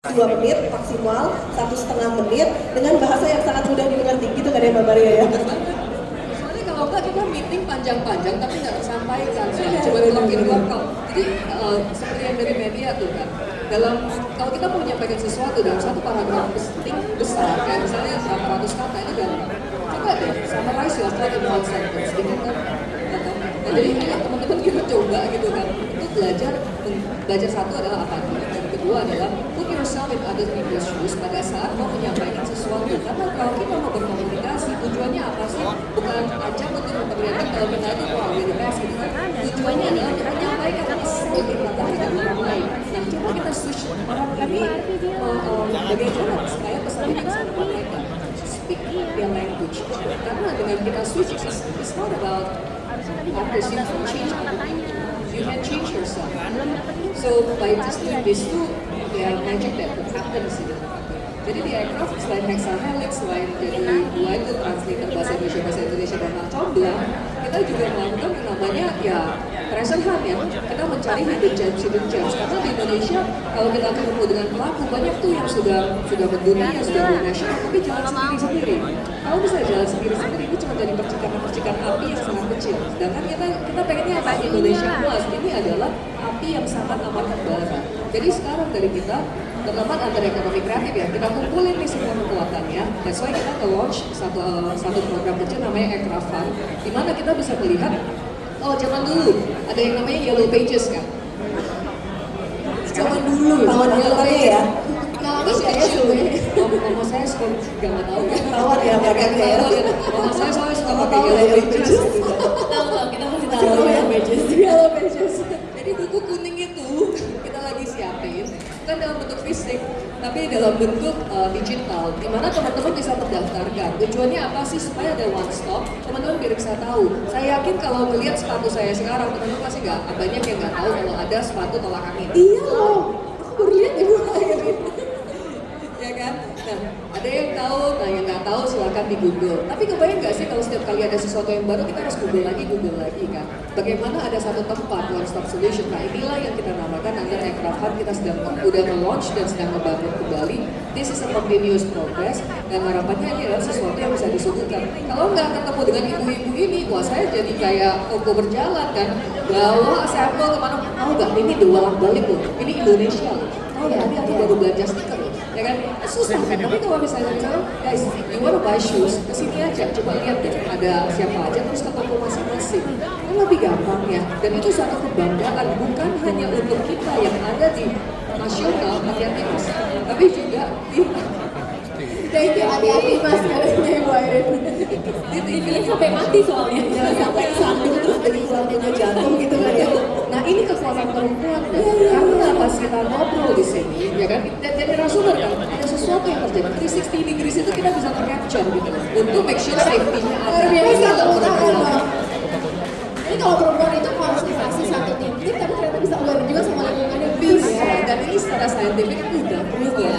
2 menit maksimal, 1,5 menit dengan bahasa yang sangat mudah dimengerti gitu kan ya Mbak Maria ya? Soalnya kalau enggak kita meeting panjang-panjang tapi nggak tersampaikan, coba bikin workout. Jadi seperti yang dari media tuh kan, kalau kita mau menyampaikan sesuatu dalam satu paragraf penting besar, kayak misalnya berapa ratus kata itu gampang. Coba deh, summarize your thought in one sentence, gitu kan? Nah, jadi teman-teman kita coba gitu kan, untuk belajar satu adalah apa? Dan kedua adalah put yourself in other people's shoes pada saat mau menyampaikan sesuatu. Karena kalau kita mau berkomunikasi, tujuannya apa sih? Bukan aja untuk memperlihatkan kalau kita itu we're the best gitu kan. Tujuannya adalah untuk menyampaikan isi kita dengan orang lain. Nah, coba kita switch orang ini bagaimana supaya pesan ini bisa disampaikan. Speak their language. Karena dengan kita switch, it's not about others, you can change everything. You can change yourself. So by just doing this too, there are magic that happens in the market. Jadi di aircraft selain hexahelix, selain jadi dua itu translator bahasa Indonesia dan comblang, kita juga melakukan yang namanya ya treasure hunt ya. Kita mencari hidden gems. Karena di Indonesia kalau kita ketemu dengan pelaku banyak tuh yang sudah mendunia, yang sudah go nasional, tapi jalan sendiri-sendiri. Kalau bisa jalan sendiri-sendiri itu cuma dari percikan api yang sangat kecil. Sedangkan kita pengennya apa? Indonesia Plus ini adalah api yang sangat amat membara. Jadi sekarang dari kita teman antara ekonomi kreatif ya, kita kumpulin nih semua kekuatannya. That's why kita launch satu program kecil namanya Aircraft Fund, di mana kita bisa melihat, oh zaman dulu ada yang namanya Yellow Pages kan. Zaman dulu, Yellow Pages ya. Kalau saya mama saya suka nggak tahu ya. Tawar ya Mbak ya. Mama saya soalnya suka pakai Yellow Pages. Tahu kita masih tahu Yellow Pages. Yellow Pages. Jadi buku kuning itu kita lagi siapin, bukan dalam bentuk fisik, tapi dalam bentuk digital, di mana teman-teman bisa mendaftarkan. Tujuannya apa sih? Supaya ada one stop, teman-teman biar bisa tahu. Saya yakin kalau melihat sepatu saya sekarang, teman-teman pasti banyak yang nggak tahu kalau ada sepatu tolak angin. Iya loh, aku baru lihat ibu ini. Ya kan? Nah, ada yang tahu, nah yang nggak tahu silakan di Google. Tapi kebayang nggak sih kalau setiap kali ada sesuatu yang baru kita harus Google lagi kan? Bagaimana ada satu tempat one stop solution? Nah inilah yang kita namakan under Aircraft Fund. Kita udah launch dan sedang membangun kembali. This is a continuous progress dan harapannya ini adalah sesuatu yang bisa disuguhkan. Kalau nggak ketemu dengan ibu-ibu ini, wah saya jadi kayak toko berjalan kan, bawa sampel kemana? Tahu nggak? Ini bolak-balik loh. Ini Indonesia loh. Tahu nggak? Tadi aku baru belanja stiker loh. Ya kan, susah kan, tapi kalau misalnya guys, you wanna buy shoes, kesini aja, coba lihat deh ada siapa aja, terus ke toko masing-masing, kan lebih gampang ya, dan itu satu kebanggaan, bukan hanya untuk kita yang ada di nasional, hati-hati mas, tapi juga di Thank you, hati-hati mas, kalinya Ibu Airin. Ini sampai mati soalnya, jangan sampai sandung terus dari keluarga jatuh gitu kan ya. Nah ini kekuatan perempuan, karena pas kita ngobrol di sini, ya kan, jadi narasumber kan, ada sesuatu yang terjadi, 360 degrees itu kita bisa capture gitu loh, untuk make sure safety-nya ada. Biasa tepuk tangan loh. Jadi kalau perempuan itu konsentrasi satu titik, tapi ternyata bisa aware juga sama lingkungannya. Bisa, dan ini secara saintifik kan udah proof ya.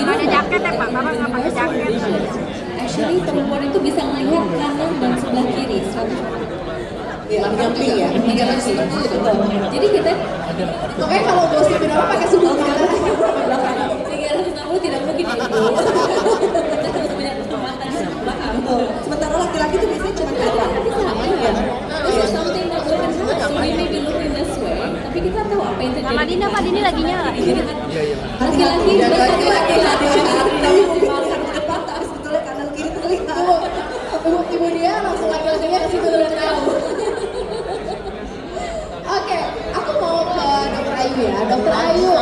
Pakai jaket ya Pak, Bapak nggak pakai jaket. Actually perempuan itu bisa melihat kanan dan sebelah kiri 100. Ya, nyamping ya. Jadi kita, pokoknya kalau gosipin orang pakai sudut kanan, 360 tidak mungkin itu. Kita harus punya kesempatan di belakang. Sementara laki-laki itu biasanya cuma ada. Sama ya. There's something that we can do. So we may be looking this way, tapi kita tahu apa yang terjadi. Mama Dina, Pak Dini lagi nyala. Laki-laki dan laki-laki Tapi mungkin melihat ke depan, tapi sebetulnya kanan kiri terlihat. Ibu dia langsung laki-lakinya ke situ udah tahu. Oke, aku mau ke Dokter Ayu ya. Dokter Ayu,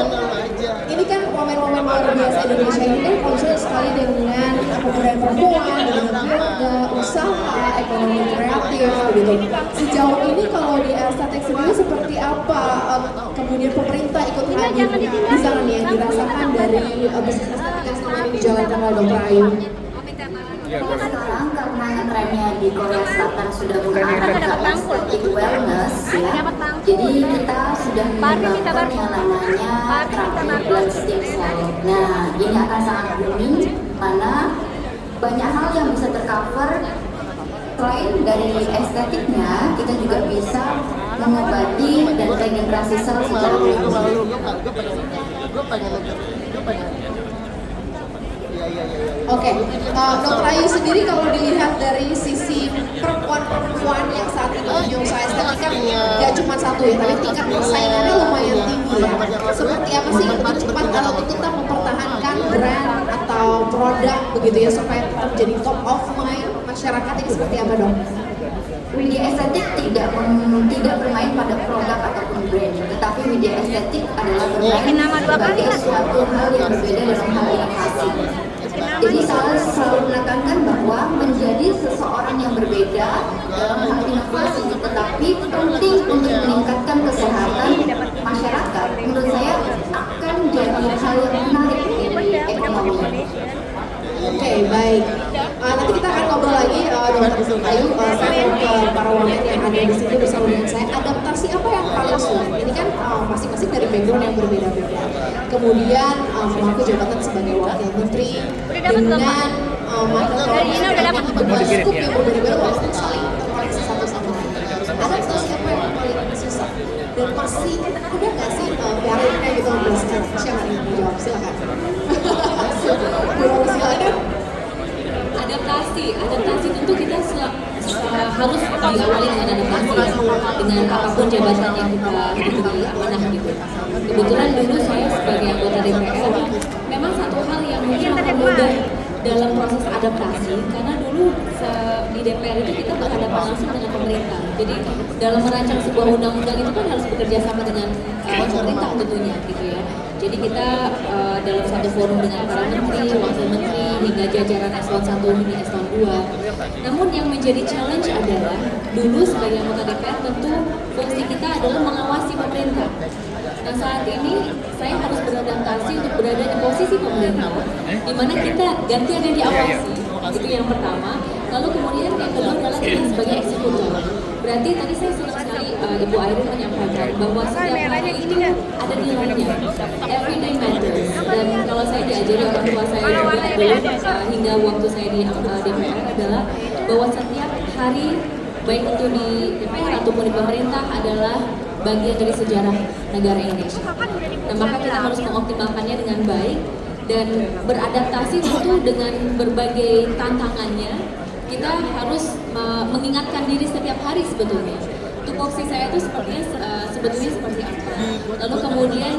ini kan momen-momen luar biasa Indonesia ini kan concern sekali dengan pemberdayaan perempuan, dengan keluarga, usaha, ekonomi kreatif, gitu. Sejauh ini kalau di Estetik sendiri seperti apa? Kemudian pemerintah ikut hadir di sana nih yang dirasakan dari bisnis estetik yang selama ini dijalankan oleh Dokter Ayu. Sekarang karena trennya di Korea Selatan sudah mengarah ke aesthetic wellness ya, jadi kita sudah mengembangkan yang namanya terapi blood stem cell. Nah ini akan sangat booming karena banyak hal yang bisa tercover. Selain dari estetiknya, kita juga bisa mengobati dan regenerasi sel secara medis. Oke, Dr. Ayu sendiri kalau dilihat dari sisi perempuan-perempuan yang saat ini menunjuk saya estetik kan nggak cuma satu ya, tapi tingkat persaingannya lumayan tinggi ya. Seperti apa sih untuk cepat untuk tetap mempertahankan brand atau produk begitu ya supaya tetap jadi top of mind masyarakat ini seperti apa dong? Widya Estetik tidak bermain pada produk ataupun brand, tetapi Widya Estetik adalah bermain sebagai suatu hal yang berbeda dalam hal inovasi. Jadi saya selalu menekankan bahwa menjadi seseorang yang berbeda dalam hal inovasi, tetapi penting untuk meningkatkan kesehatan masyarakat. Menurut saya akan jadi hal yang menarik di ekonomi. Oke, baik. Nanti kita akan ngobrol lagi, Dr. Ayu. Saya mau ke para wamen yang ada di sini bersama dengan saya. Adaptasi apa yang paling sulit? Ini kan masing-masing dari background yang berbeda-beda. Kemudian memangku jabatan sebagai wakil menteri dengan skup yang berbeda-beda walaupun saling terkoneksi satu sama lain. Adaptasi apa yang paling susah? Dan pasti ada nggak sih pihak yang kayak gitu menjelaskan? Siapa yang mau jawab? Silakan. Silakan. Adaptasi tentu kita harus diawali dengan adaptasi dengan apapun jabatan yang kita diberi amanah gitu. Kebetulan dulu saya sebagai anggota DPR memang satu hal yang mungkin mempermudah dalam proses adaptasi karena dulu di DPR itu kita berhadapan langsung dengan pemerintah. Jadi dalam merancang sebuah undang-undang itu kan harus bekerja sama dengan pemerintah tentunya gitu ya. Jadi kita dalam satu forum dengan para menteri, wakil menteri, hingga jajaran eselon 1 hingga eselon 2. Namun yang menjadi challenge adalah dulu sebagai anggota DPR tentu fungsi kita adalah mengawasi pemerintah. Nah saat ini saya harus beradaptasi untuk berada di posisi pemerintah, di mana kita gantian yang diawasi, itu yang pertama. Lalu kemudian yang kedua adalah kita sebagai eksekutor. Berarti tadi saya senang sekali Ibu Airin menyampaikan bahwa setiap hari itu ada nilainya, everyday matters. Dan kalau saya diajari orang tua saya juga dulu hingga waktu saya di DPR adalah bahwa setiap hari baik itu di DPR ataupun di pemerintah adalah bagian dari sejarah negara Indonesia. Nah maka kita harus mengoptimalkannya dengan baik dan beradaptasi tentu dengan berbagai tantangannya. Kita harus mengingatkan diri setiap hari sebetulnya. Tupoksi saya itu sebetulnya seperti apa. Lalu kemudian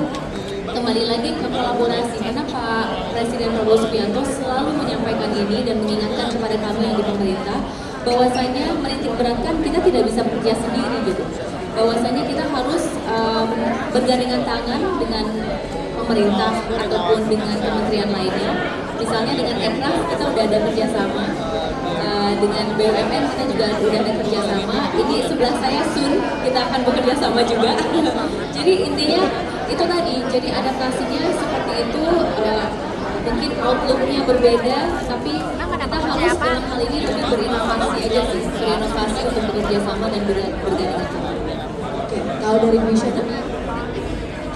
kembali lagi ke kolaborasi. Karena Pak Presiden Prabowo Subianto selalu menyampaikan ini dan mengingatkan kepada kami yang di pemerintah bahwasanya menitik beratkan kita tidak bisa bekerja sendiri gitu. Bahwasanya kita harus bergandengan tangan dengan pemerintah ataupun dengan kementerian lainnya. Misalnya dengan Kepras kita udah ada kerjasama, dengan BUMN kita juga udah ada kerjasama. Ini sebelah saya Sun, kita akan bekerja sama juga. Jadi intinya itu tadi, jadi adaptasinya seperti itu. Mungkin outlooknya berbeda, tapi kita harus dalam hal ini lebih berinovasi aja sih, berinovasi untuk bekerja sama dan bergandengan tangan. Oke, kalau dari Misha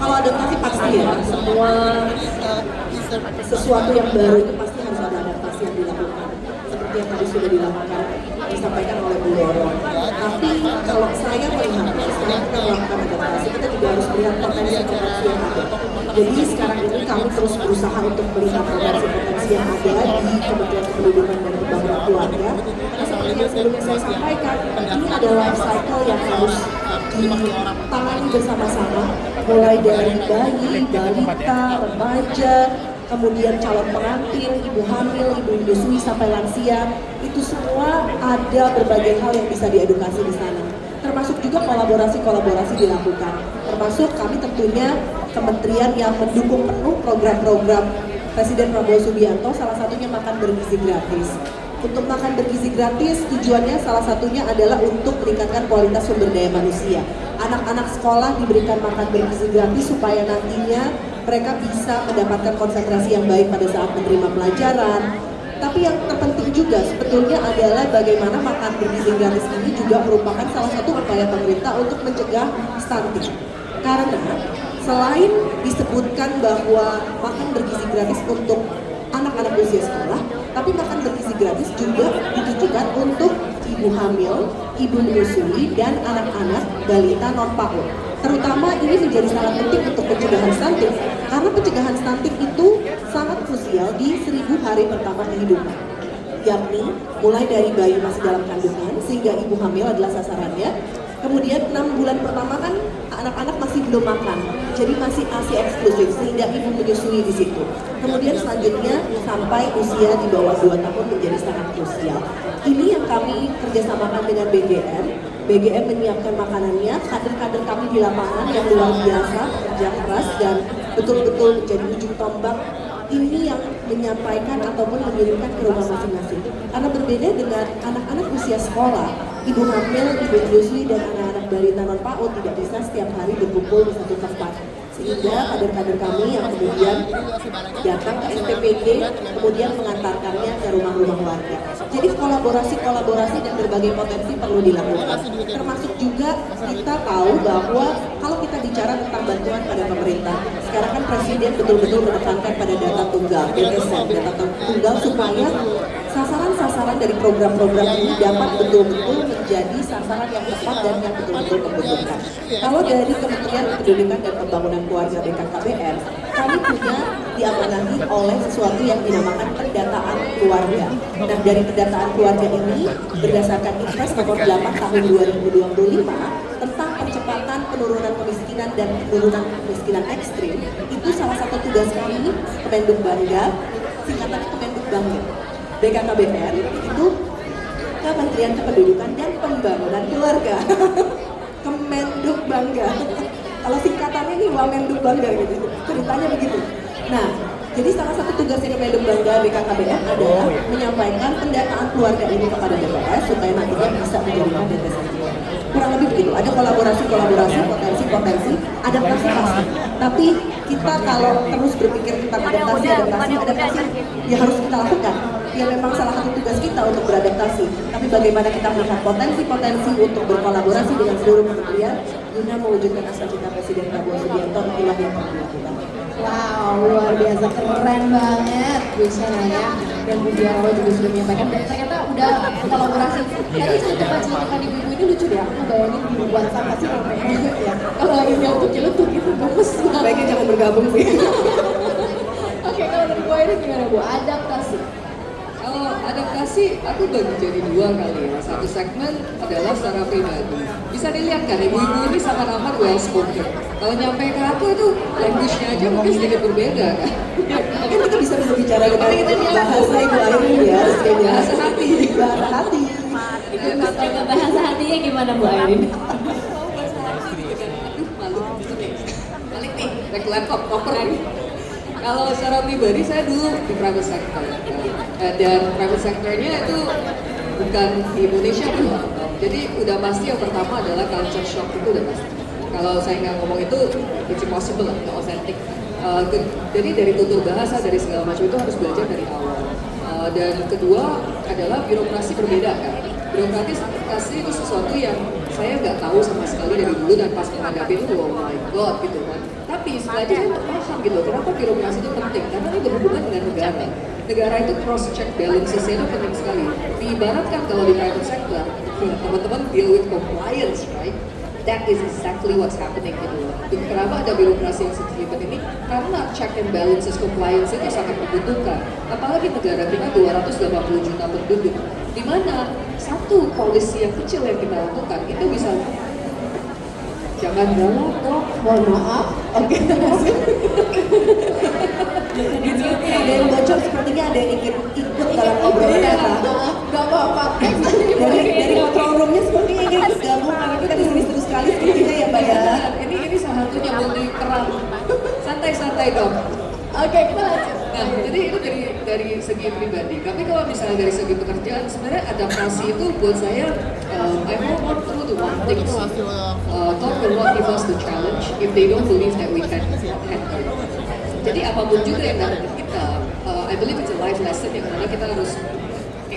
Kalau adaptasi pasti ya, semua sesuatu yang baru itu pasti harus ada adaptasi yang dilakukan. Seperti yang tadi sudah disampaikan oleh Bu Loro. Tapi kalau saya melihat, setelah kita melakukan adaptasi, kita juga harus melihat potensi-potensi yang ada. Jadi sekarang ini kami terus berusaha untuk melihat potensi-potensi yang ada di Kementerian Pendidikan dan Pembangunan Keluarga. Karena seperti yang sebelumnya saya sampaikan, ini adalah life cycle yang harus ditangani bersama-sama, mulai dari bayi, balita, remaja, kemudian calon pengantin, ibu hamil, ibu menyusui sampai lansia, itu semua ada berbagai hal yang bisa diedukasi di sana. Termasuk juga kolaborasi-kolaborasi dilakukan. Termasuk kami tentunya kementerian yang mendukung penuh program-program Presiden Prabowo Subianto, salah satunya makan bergizi gratis. Untuk makan bergizi gratis, tujuannya salah satunya adalah untuk meningkatkan kualitas sumber daya manusia. Anak-anak sekolah diberikan makan bergizi gratis supaya nantinya mereka bisa mendapatkan konsentrasi yang baik pada saat menerima pelajaran. Tapi yang terpenting juga sebetulnya adalah bagaimana makan bergizi gratis ini juga merupakan salah satu upaya pemerintah untuk mencegah stunting. Karena selain disebutkan bahwa makan bergizi gratis untuk anak-anak usia sekolah, tapi makan bergizi gratis juga ditujukan untuk ibu hamil, ibu menyusui, dan anak-anak balita non-PAUD. Terutama ini menjadi sangat penting untuk pencegahan stunting, karena pencegahan stunting itu sangat krusial di 1000 hari pertama kehidupan, yakni mulai dari bayi masih dalam kandungan sehingga ibu hamil adalah sasarannya. Kemudian 6 bulan pertama kan anak-anak masih belum makan, jadi masih ASI eksklusif sehingga ibu menyusui di situ. Kemudian selanjutnya sampai usia di bawah 2 tahun menjadi sangat krusial. Ini yang kami kerjasamakan dengan BGM. BGM menyiapkan makanannya, kader-kader kami di lapangan yang luar biasa, kerja keras dan betul-betul menjadi ujung tombak ini yang menyampaikan ataupun mengirimkan ke rumah masing-masing. Karena berbeda dengan anak-anak usia sekolah, ibu hamil, ibu menyusui dan anak-anak balita non PAUD tidak bisa setiap hari berkumpul di satu tempat. Sehingga kader-kader kami yang kemudian datang ke SPPG kemudian mengantarkannya ke rumah-rumah warga. Jadi kolaborasi dan berbagai potensi perlu dilakukan. Termasuk juga kita tahu bahwa kalau kita bicara tentang bantuan pada pemerintah, sekarang kan Presiden betul-betul menekankan pada data tunggal, DTSN, data tunggal supaya sasaran-sasaran dari program-program ini dapat betul-betul menjadi sasaran yang tepat dan yang betul-betul membutuhkan. Kalau dari Kementerian Pendidikan dan Pembangunan Keluarga BKKBN, kami punya diamanahi oleh sesuatu yang dinamakan pendataan keluarga. Nah, dari pendataan keluarga ini berdasarkan Impres nomor 8 tahun 2025 tentang percepatan penurunan kemiskinan dan penurunan kemiskinan ekstrim, itu salah satu tugas kami Kemenduk Bangga, singkatannya Kemenduk Bangga. BKKBN itu Kementerian Kependudukan dan Pembangunan Keluarga. Kemenduk Bangga. Kalau singkatannya ini Wamenduk Bangga gitu. Ceritanya begitu. Nah, jadi salah satu tugasnya Kemenduk Bangga BKKBN adalah menyampaikan pendataan keluarga ini kepada BPS supaya nantinya bisa menjadikan DTSN. Kurang lebih begitu. Ada kolaborasi, potensi, adaptasi pasti. Tapi kita kalau terus berpikir tentang adaptasi, ya harus kita lakukan. Ya memang salah satu tugas kita untuk beradaptasi. Tapi bagaimana kita melihat potensi untuk berkolaborasi dengan seluruh kementerian guna mewujudkan cita Presiden Prabowo Subianto, itulah yang kami lakukan. Wow, luar biasa, keren banget Bu Shana ya. Dan Bu Diarwo juga sudah menyampaikan dan ternyata udah kolaborasi. Tadi cerita-cerita ibu-ibu ini lucu deh, aku bayangin di WhatsApp pasti ramai banget ya. Kalau ini untuk nyeletuk itu bagus banget. Baiknya jangan bergabung sih. Oke, kalau dari Bu Airin gimana Bu? Adaptasi. Kalau adaptasi, aku bagi jadi 2 kali ya. Satu segmen adalah secara pribadi. Bisa dilihat kan, ibu-ibu ini sangat amat well spoken. Kalau nyampe ke aku itu language-nya aja mungkin sedikit berbeda kan. Mungkin kita bisa berbicara dengan bahasa Ibu Airin ya, bahasa hati. Coba bahasa hatinya gimana Bu Airin? Aduh, malu. Balik nih, back laptop, koper nih. Kalau secara pribadi saya dulu di private sector dan private sectornya itu bukan di Indonesia doang. Jadi udah pasti yang pertama adalah culture shock, itu udah pasti. Kalau saya nggak ngomong itu, it's impossible, nggak authentic. Jadi dari tutur bahasa, dari segala macam itu harus belajar dari awal. Dan kedua adalah birokrasi berbeda kan. Birokrasi itu sesuatu yang saya nggak tahu sama sekali dari dulu dan pas menghadapi itu, oh my god gitu kan. Tapi setelah itu saya paham gitu, kenapa birokrasi itu penting? Karena ini berhubungan dengan negara. Negara itu cross check balances itu penting sekali. Diibaratkan kalau di private sector, teman-teman deal with compliance, right? That is exactly what's happening gitu. Kenapa ada birokrasi yang sedikit ini? Karena check and balances compliance itu sangat dibutuhkan. Apalagi negara kita 280 juta penduduk, di mana satu polisi yang kecil yang kita lakukan itu bisa jangan galak dong, Mohon maaf. Oke. Ada yang bocor, sepertinya ada yang ingin ikut dalam obrolan kita. Gak apa-apa. Dari control roomnya sepertinya ingin bergabung karena kita di sini terus sekali sepertinya ya Mbak ya. Ini salah satunya multi peran. Santai-santai dong. Oke, kita lanjut. Nah, jadi itu dari segi pribadi. Tapi kalau misalnya dari segi pekerjaan, sebenarnya adaptasi itu buat saya, I want through the one thing. God will not give us the challenge if they don't believe that we can handle it. Jadi apapun juga yang datang ke kita, I believe it's a life lesson yang mana kita harus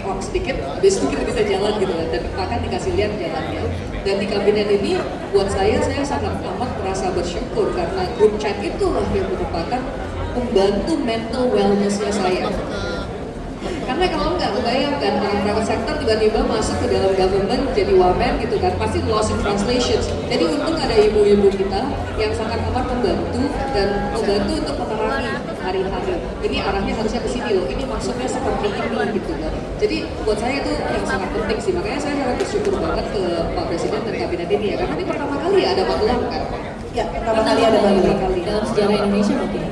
walk sedikit, habis itu kita bisa jalan gitu kan, dan akan dikasih lihat jalannya. Dan di kabinet ini, buat saya sangat amat merasa bersyukur karena group chat itulah yang merupakan membantu mental wellness-nya saya. Karena kalau nggak, bayangkan orang private sector tiba-tiba masuk ke dalam government jadi wamen gitu kan, pasti lost in translation. Jadi untung ada ibu-ibu kita yang sangat amat membantu dan membantu untuk menerangi hari-hari. Ini arahnya harusnya ke sini loh, ini maksudnya seperti ini gitu kan. Jadi buat saya itu yang sangat penting sih, makanya saya sangat bersyukur banget ke Pak Presiden dan kabinet ini ya, karena ini pertama kali ya ada Magelang kan. Ya, pertama kali ada Magelang. Dalam sejarah Indonesia mungkin.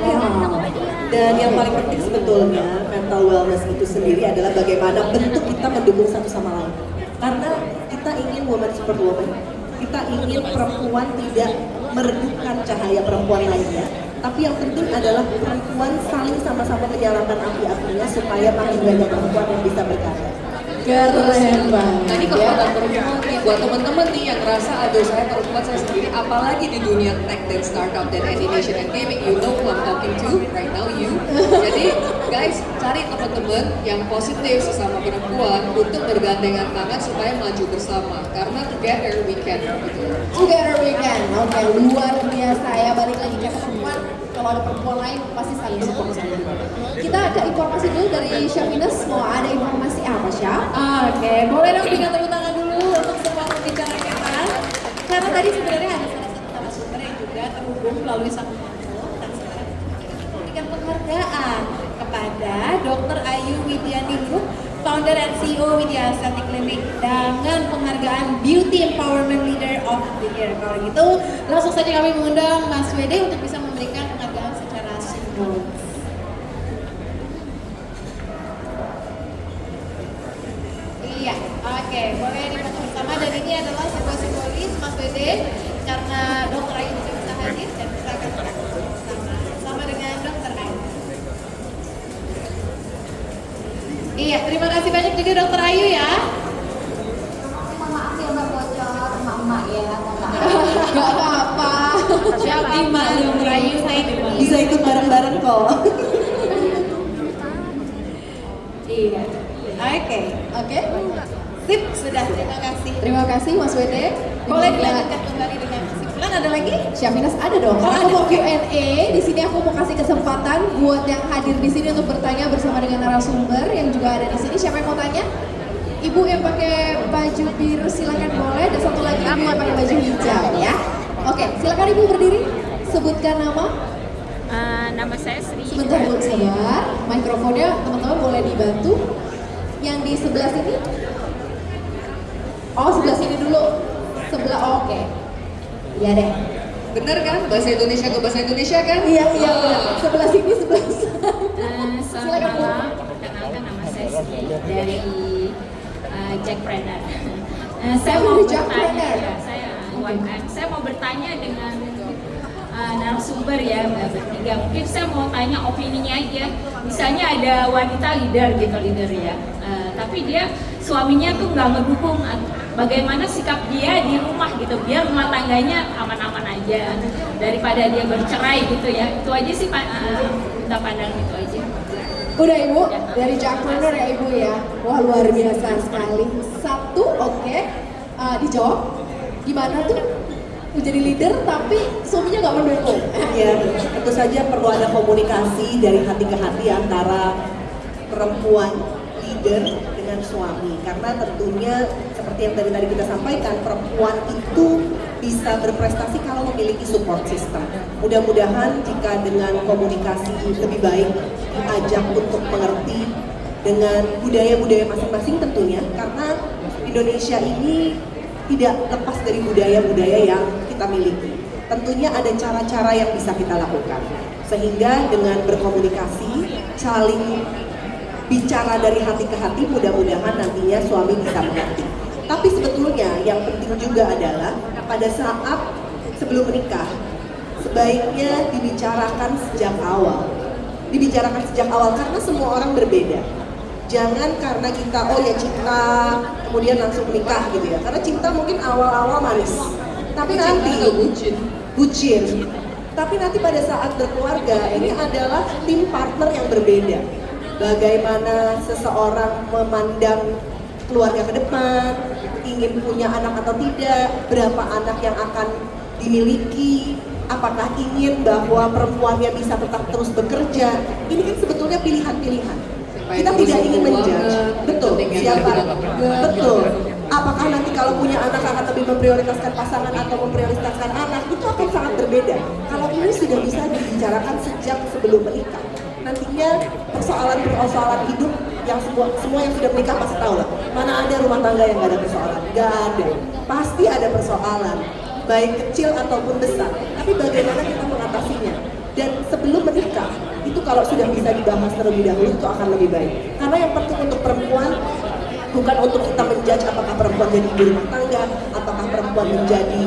Wow. Dan yang paling penting sebetulnya mental wellness itu sendiri adalah bagaimana bentuk kita mendukung satu sama lain. Karena kita ingin woman super woman, kita ingin perempuan tidak meredupkan cahaya perempuan lainnya. Tapi yang penting adalah perempuan saling sama-sama menyalakan api-apinya supaya makin banyak perempuan yang bisa berkarya. Keren banget. Nah ini kekuatan perempuan nih buat teman-teman nih yang ngerasa aduh saya perempuan saya sendiri, apalagi di dunia tech dan startup dan animation and gaming, you know who I'm talking to right now, you. Jadi guys, cari teman-teman yang positif sesama perempuan untuk bergandengan tangan supaya maju bersama, karena together we can gitu. Together we can. Oke, luar biasa ya. Balik lagi ke perempuan. Kalau ada perempuan lain pasti saling support saja. Kita ke informasi dulu dari Syafines. Mau ada informasi apa, Syaf? Oke, boleh dong berikan tepuk tangan dulu untuk semua pembicara kita. Karena tadi sebenarnya ada salah satu narasumber yang juga terhubung melalui sambungan Zoom dan sekarang memberikan penghargaan kepada Dr. Ayu Widianingrum, Founder and CEO Widya Estetik Clinic, dengan penghargaan Beauty Empowerment Leader of the Year. Kalau gitu, langsung saja kami mengundang Mas Wede untuk bisa memberikan penghargaan secara simbolis. Iya, oke, boleh dibantu bersama, dan ini adalah sebuah simbolis Mas Wede karena Dr. Ayu juga bisa hadir dan kita akan bersama dengan Dr. Ayu. Iya, terima kasih banyak juga Dr. Ayu ya. Mohon maaf ya Mbak bocor, emak-emak ya, mohon maaf. Gak apa-apa. Siapa Mbak Dr. Ayu, saya terima kasih. Bisa ikut bareng-bareng kok. Iya. Oke. Oke. Sip, sudah. Terima kasih. Terima kasih Mas Wede. Boleh dilanjutkan kembali dengan kesimpulan, ada lagi? Syafines ada dong. Oh, Aku ada. mau Q&A. Di sini aku mau kasih kesempatan buat yang hadir di sini untuk bertanya bersama dengan narasumber yang juga ada di sini. Siapa yang mau tanya? Ibu yang pakai baju biru silakan boleh, dan satu lagi ibu yang pakai baju hijau ya. Oke, silakan ibu berdiri. Sebutkan nama. Nama saya Sri. Sebentar Bu, sabar. Mikrofonnya teman-teman boleh dibantu. Yang di sebelah sini. Oh, sebelah sini dulu. Sebelah, oke. Iya deh. Bener kan? Bahasa Indonesia ke bahasa Indonesia kan? Iya, iya. Ah. Sebelah sini, sebelah sana. Selamat malam, perkenalkan nama saya Sri dari Jackpreneur. Saya mau Dari bertanya, Jackpreneur? ya, saya mau bertanya dengan narasumber ya, Mbak bertiga. Mungkin saya mau tanya opininya aja. Misalnya ada wanita leader gitu, leader ya, tapi dia suaminya tuh nggak ngedukung. Bagaimana sikap dia di rumah gitu, biar rumah tangganya aman-aman aja daripada dia bercerai gitu ya. Itu aja sih Pak, minta pandang itu aja. Udah Ibu, dari Jackpreneur ya Ibu ya. Wah, luar biasa sekali. Satu, oke. Dijawab. Gimana tuh menjadi leader tapi suaminya nggak mendukung? Ya, tentu saja perlu ada komunikasi dari hati ke hati antara perempuan leader dengan suami, karena tentunya seperti yang tadi kita sampaikan, perempuan itu bisa berprestasi kalau memiliki support system. Mudah-mudahan jika dengan komunikasi lebih baik, diajak untuk mengerti dengan budaya-budaya masing-masing tentunya, karena Indonesia ini tidak lepas dari budaya-budaya yang kita miliki. Tentunya ada cara-cara yang bisa kita lakukan, sehingga dengan berkomunikasi, saling bicara dari hati ke hati, mudah-mudahan nantinya suami bisa mengerti. Tapi sebetulnya yang penting juga adalah pada saat sebelum menikah, sebaiknya dibicarakan sejak awal. Dibicarakan sejak awal karena semua orang berbeda. Jangan karena kita, oh ya cinta, kemudian langsung menikah gitu ya. Karena cinta mungkin awal-awal manis, tapi nanti bucin. Tapi nanti pada saat berkeluarga, ini adalah tim partner yang berbeda. Bagaimana seseorang memandang keluarga ke depan, ingin punya anak atau tidak, berapa anak yang akan dimiliki, apakah ingin bahwa perempuannya bisa tetap terus bekerja. Ini kan sebetulnya pilihan-pilihan. Kita tidak ingin menjudge. Betul. Siapa? Betul. Apakah nanti kalau punya anak akan lebih memprioritaskan pasangan atau memprioritaskan anak, itu akan sangat berbeda. Kalau ini sudah bisa dibicarakan sejak sebelum menikah. Nantinya persoalan hidup yang semua yang sudah menikah pasti tahu lah. Mana ada rumah tangga yang gak ada persoalan? Gak ada. Pasti ada persoalan, baik kecil ataupun besar. Tapi bagaimana kita mengatasinya? Dan sebelum menikah, itu kalau sudah bisa dibahas terlebih dahulu itu akan lebih baik. Karena yang penting untuk perempuan bukan untuk kita menjudge apakah perempuan jadi ibu rumah tangga, apakah perempuan menjadi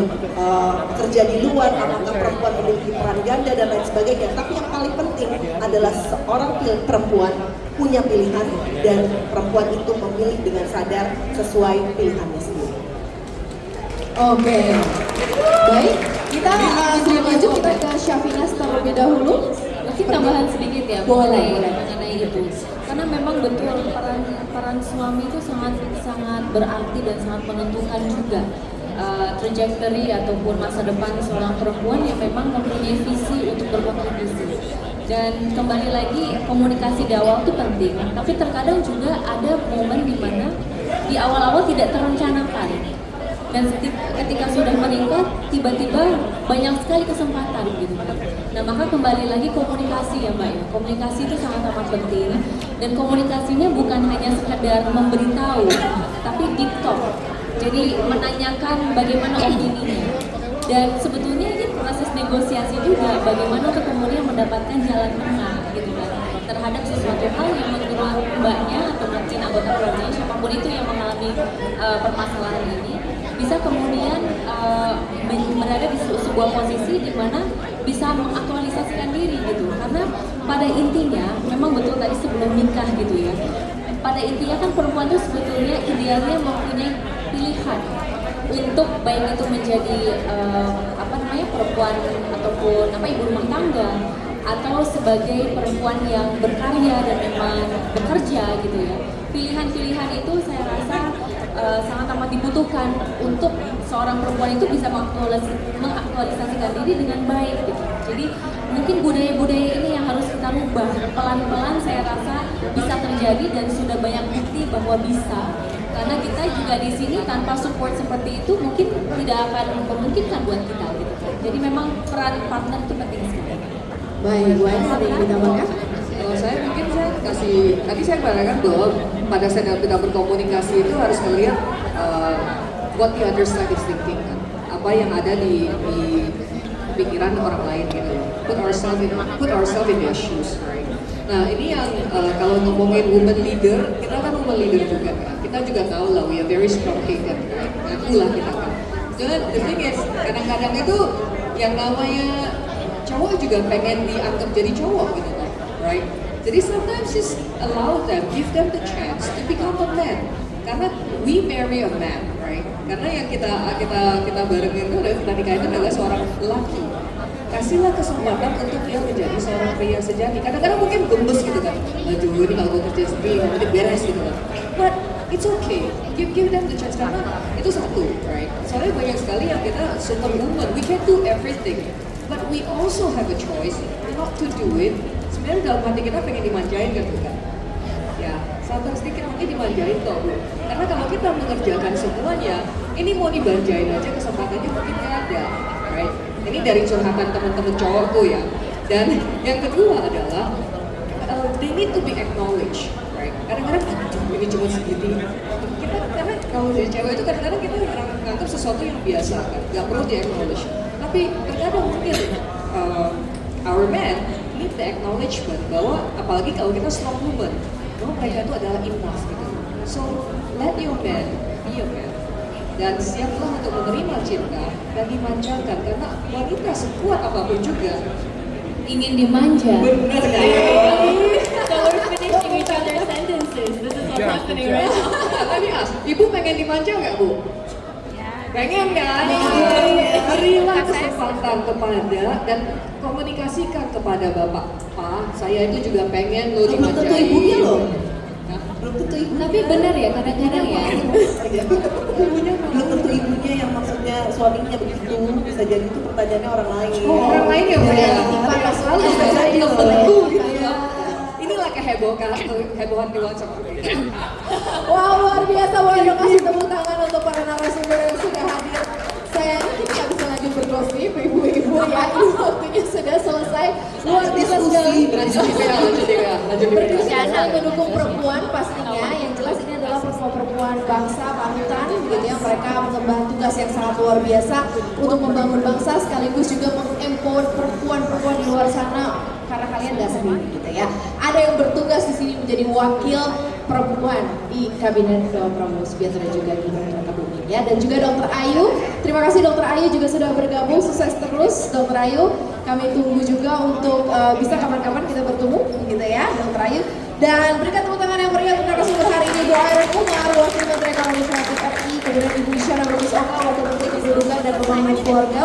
kerja di luar, apakah perempuan memiliki peran ganda dan lain sebagainya. Tapi yang paling penting adalah seorang perempuan punya pilihan dan perempuan itu memilih dengan sadar sesuai pilihannya sendiri. Oke, baik. Kita sebelum lanjut kita ke Syafinas terlebih dahulu. Mungkin tambahan sedikit ya Boleh. mengenai itu. Karena memang betul peran suami itu sangat berarti dan sangat menentukan juga trajectory ataupun masa depan seorang perempuan yang memang mempunyai visi untuk berkontribusi. Dan kembali lagi komunikasi di awal itu penting, tapi terkadang juga ada momen di mana di awal-awal tidak terencanakan. Dan ketika sudah menikah, tiba-tiba banyak sekali kesempatan gitu kan. Nah maka kembali lagi komunikasi ya Mbak ya. Komunikasi itu sangat amat penting. Dan komunikasinya bukan hanya sekedar memberitahu, tapi deep talk. Jadi menanyakan bagaimana opininya. Dan sebetulnya ini proses negosiasi juga, bagaimana untuk kemudian mendapatkan jalan tengah gitu kan. Terhadap sesuatu hal yang menurut Mbaknya atau mungkin anggota keluarganya, siapapun itu yang mengalami permasalahan ini, bisa kemudian berada di sebuah posisi di mana bisa mengaktualisasikan diri gitu. Karena pada intinya memang betul tadi sebelum nikah gitu ya, pada intinya kan perempuan itu sebetulnya idealnya mempunyai pilihan untuk baik itu menjadi perempuan ataupun ibu rumah tangga atau sebagai perempuan yang berkarya dan memang bekerja gitu ya. Pilihan-pilihan itu saya rasa sangat amat dibutuhkan untuk seorang perempuan itu bisa mengaktualisasikan diri dengan baik gitu. Jadi mungkin budaya-budaya ini yang harus kita rubah pelan-pelan, saya rasa bisa terjadi dan sudah banyak bukti bahwa bisa. Karena kita juga di sini tanpa support seperti itu mungkin tidak akan memungkinkan buat kita gitu. Jadi memang peran partner itu penting sekali. Baik, Wan, ada yang ditambahkan? Kalau saya mungkin saya tadi saya katakan bahwa pada saat kita berkomunikasi itu harus melihat what the other side is thinking kan. Apa yang ada di pikiran orang lain gitu. Put ourselves in their shoes, right? Nah ini yang kalau ngomongin woman leader, kita kan woman leader juga kan. Kita juga tahu lah, we are very strong kingdom, right? Itulah kita kan. Dan the thing is, kadang-kadang itu yang namanya cowok juga pengen dianggap jadi cowok gitu kan, right? Jadi sometimes just allow them, give them the chance to become a man. Karena we marry a man, right? Karena yang kita barengin itu adalah kita nikah itu adalah seorang laki. Kasihlah kesempatan untuk dia menjadi seorang pria sejati. Kadang-kadang mungkin gemes gitu kan. Aduh, ini kalau gue kerja sendiri, nanti beres gitu kan. But it's okay. Give them the chance karena itu satu, right? Soalnya banyak sekali yang kita superwoman. We can do everything, but we also have a choice not to do it. Sebenarnya dalam hati kita pengen dimanjain kan bukan? Ya, sabar sedikit mungkin dimanjain toh Bu. Karena kalau kita mengerjakan semuanya, ini mau dibanjain aja kesempatannya mungkin nggak ada, right? Ini dari curhatan teman-teman cowokku ya. Dan yang kedua adalah they need to be acknowledged, right? Kadang-kadang ini cuma segini. Kita karena kalau dari cewek itu kadang-kadang kita menganggap sesuatu yang biasa kan, nggak perlu di acknowledge. Tapi terkadang mungkin our men need the acknowledgement bahwa apalagi kalau kita strong woman, bahwa mereka itu adalah enough gitu. So let your man be a man. Dan siaplah untuk menerima cinta dan dimanjakan karena wanita sekuat apapun juga Ingin dimanja. benar kan? So we're finishing each other's sentences. This is what's happening right now. Tadi Ibu pengen dimanja nggak Bu? Pengen kan? Berilah kesempatan kepada dan komunikasikan kepada Bapak. Pak, saya itu juga pengen lo Belum tentu dimanjain. ibunya loh. Hah? Belum tentu ibunya. Tapi benar ya kadang-kadang ya. Belum tentu ibunya yang maksudnya suaminya begitu, bisa jadi itu pertanyaannya orang lain. Oh, orang lain ya Bu ya? Iya. Panas sekali Bisa saya jadi belum loh. tentu gitu ya. Iya. Inilah kehebohan di WhatsApp. Wow, luar biasa. Boleh dong kasih tepuk tangan untuk para narasumber yang sudah hadir. Sayang kita nggak bisa lanjut bergosip, ibu-ibu ya. Ini waktunya sudah selesai. Luar biasa sekali. Berdiskusi sekali mendukung perempuan pastinya. Yang jelas ini adalah perempuan bangsa panutan, begitu ya. Mereka mengemban tugas yang sangat luar biasa untuk membangun bangsa sekaligus juga mengempower perempuan-perempuan di luar sana. Karena kalian nggak sendiri gitu ya. Ada yang bertugas di sini menjadi wakil perempuan di Kabinet Prabowo Subianto dan juga di Pemerintah Bumi ya. Dan juga Dr. Ayu, terima kasih Dr. Ayu juga sudah bergabung, sukses terus Dr. Ayu. Kami tunggu juga untuk bisa kapan-kapan kita bertemu gitu ya Dr. Ayu. Dan berikan tepuk tangan yang meriah untuk narasumber hari ini Bu Airin Umar, Wakil Menteri Ekonomi Kreatif RI, kemudian Ibu Isyana Bagus Oka, Wakil Menteri Kependudukan dan Pembangunan Keluarga.